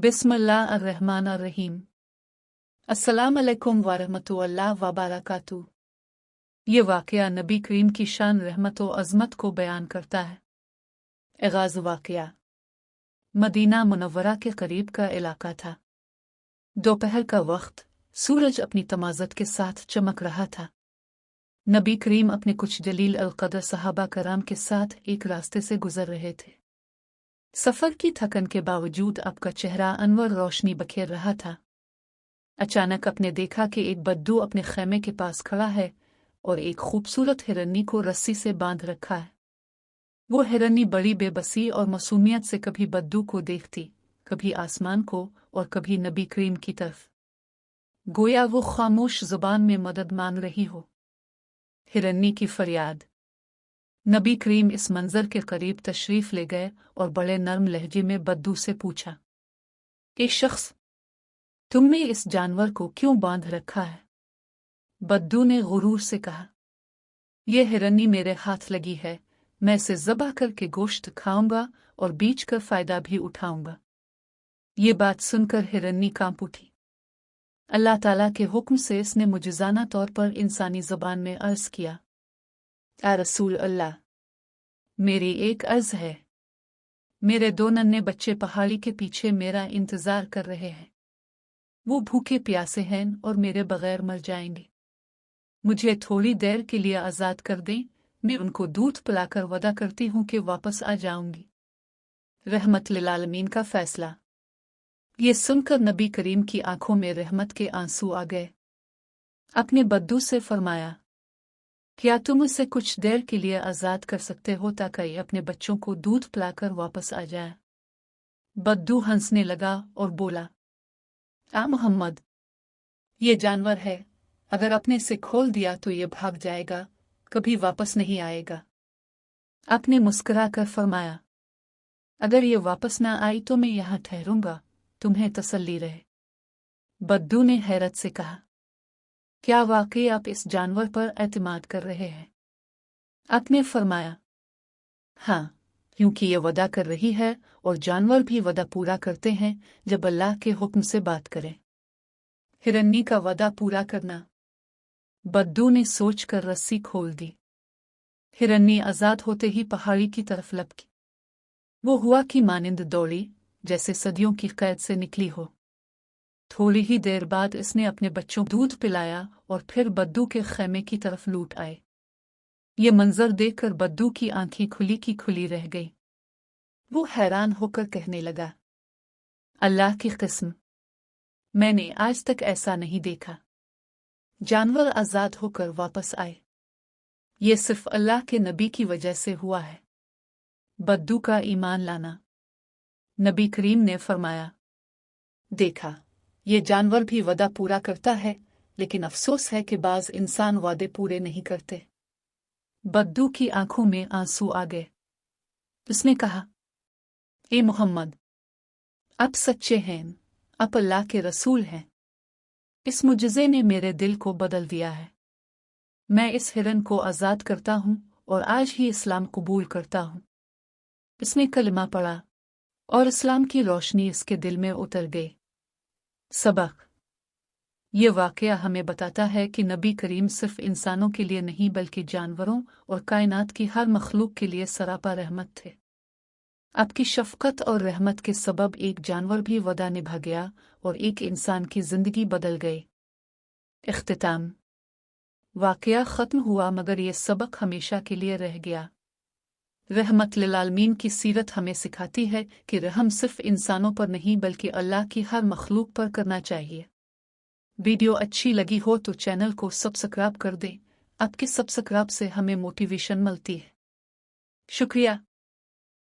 बिस्मिल्लाहिर्रहमानिर्रहीम। अस्सलाम अलैकुम वरहमतुल्लाह वबरकातुहू। ये वाक़या नबी करीम की शान रहमत व अज़मत को बयान करता है। आगाज़ वाक़या मदीना मुनव्वरा के करीब का इलाका था। दोपहर का वक्त, सूरज अपनी तमाज़त के साथ चमक रहा था। नबी करीम अपने कुछ जलील अल-क़द्र सहाबा कराम के साथ एक रास्ते से गुजर रहे थे। सफ़र की थकन के बावजूद आपका चेहरा अनवर रोशनी बखेर रहा था। अचानक आपने देखा कि एक बद्दू अपने खैमे के पास खड़ा है और एक खूबसूरत हिरनी को रस्सी से बांध रखा है। वो हिरनी बड़ी बेबसी और मासूमियत से कभी बद्दू को देखती, कभी आसमान को और कभी नबी करीम की तरफ, गोया वो खामोश जुबान में मदद मांग रही हो। हिरनी की फरियाद। नबी करीम इस मंजर के करीब तशरीफ ले गए और बड़े नर्म लहजे में बद्दू से पूछा, ए शख्स, तुमने इस जानवर को क्यों बांध रखा है? बद्दू ने गुरूर से कहा, यह हिरनी मेरे हाथ लगी है, मैं इसे ज़बह करके गोश्त खाऊंगा और बीच कर फ़ायदा भी उठाऊंगा। ये बात सुनकर हिरनी कांप उठी। अल्लाह ताला के हुक्म से इसने मुजिज़ाना तौर पर इंसानी ज़बान में अर्ज़ किया, आ रसूल अल्लाह, मेरी एक अर्ज़ है। मेरे दो नन्हे बच्चे पहाड़ी के पीछे मेरा इंतज़ार कर रहे हैं। वो भूखे प्यासे हैं और मेरे बगैर मर जाएंगे। मुझे थोड़ी देर के लिए आज़ाद कर दें, मैं उनको दूध पिलाकर वादा करती हूँ कि वापस आ जाऊंगी। रहमत लिल आलमीन का फैसला। ये सुनकर नबी करीम की आंखों में रहमत के आंसू आ गए। अपने बद्दू से फरमाया, क्या तुम उसे कुछ देर के लिए आज़ाद कर सकते हो ताकि अपने बच्चों को दूध पिलाकर वापस आ जाए? बद्दू हंसने लगा और बोला, आ मोहम्मद, ये जानवर है, अगर आपने इसे खोल दिया तो ये भाग जाएगा, कभी वापस नहीं आएगा। आपने मुस्कुरा कर फरमाया, अगर ये वापस ना आई तो मैं यहाँ ठहरूंगा, तुम्हें तसल्ली रहे। बद्दू ने हैरत से कहा, क्या वाकई आप इस जानवर पर एतमाद कर रहे हैं? आपने फरमाया, हाँ, क्योंकि ये वदा कर रही है और जानवर भी वदा पूरा करते हैं जब अल्लाह के हुक्म से बात करें। हिरनी का वदा पूरा करना। बद्दू ने सोचकर रस्सी खोल दी। हिरनी आज़ाद होते ही पहाड़ी की तरफ लपकी। वो हुआ कि मानिंद दौड़ी, जैसे सदियों की कैद से निकली हो। थोड़ी ही देर बाद इसने अपने बच्चों को दूध पिलाया और फिर बद्दू के खैमे की तरफ लूट आए। ये मंजर देखकर बद्दू की आंखें खुली की खुली रह गई। वो हैरान होकर कहने लगा, अल्लाह की कसम, मैंने आज तक ऐसा नहीं देखा। जानवर आज़ाद होकर वापस आए। ये सिर्फ अल्लाह के नबी की वजह से हुआ है। बद्दू का ईमान लाना। नबी करीम ने फरमाया, देखा, ये जानवर भी वदा पूरा करता है, लेकिन अफसोस है कि बाज़ इंसान वादे पूरे नहीं करते। बद्दू की आंखों में आंसू आ गए। उसने कहा, ए मोहम्मद, आप सच्चे हैं, आप अल्लाह के रसूल हैं। इस मुजज़े ने मेरे दिल को बदल दिया है। मैं इस हिरन को आज़ाद करता हूँ और आज ही इस्लाम कबूल करता हूँ। इसने कलमा पढ़ा और इस्लाम की रोशनी इसके दिल में उतर गई। सबक। ये वाक़या हमें बताता है कि नबी करीम सिर्फ इंसानों के लिए नहीं बल्कि जानवरों और कायनात की हर मखलूक के लिए सरापा रहमत थे। आपकी शफ़क़त और रहमत के सबब एक जानवर भी वदा निभा गया और एक इंसान की ज़िंदगी बदल गई। इख्तिताम। वाक़या ख़त्म हुआ मगर ये सबक हमेशा के लिए रह गया। रहमत लिल आलमीन की सीरत हमें सिखाती है कि रहम सिर्फ इंसानों पर नहीं बल्कि अल्लाह की हर मखलूक पर करना चाहिए। वीडियो अच्छी लगी हो तो चैनल को सब्सक्राइब कर दें। आपके सब्सक्राइब से हमें मोटिवेशन मिलती है। शुक्रिया।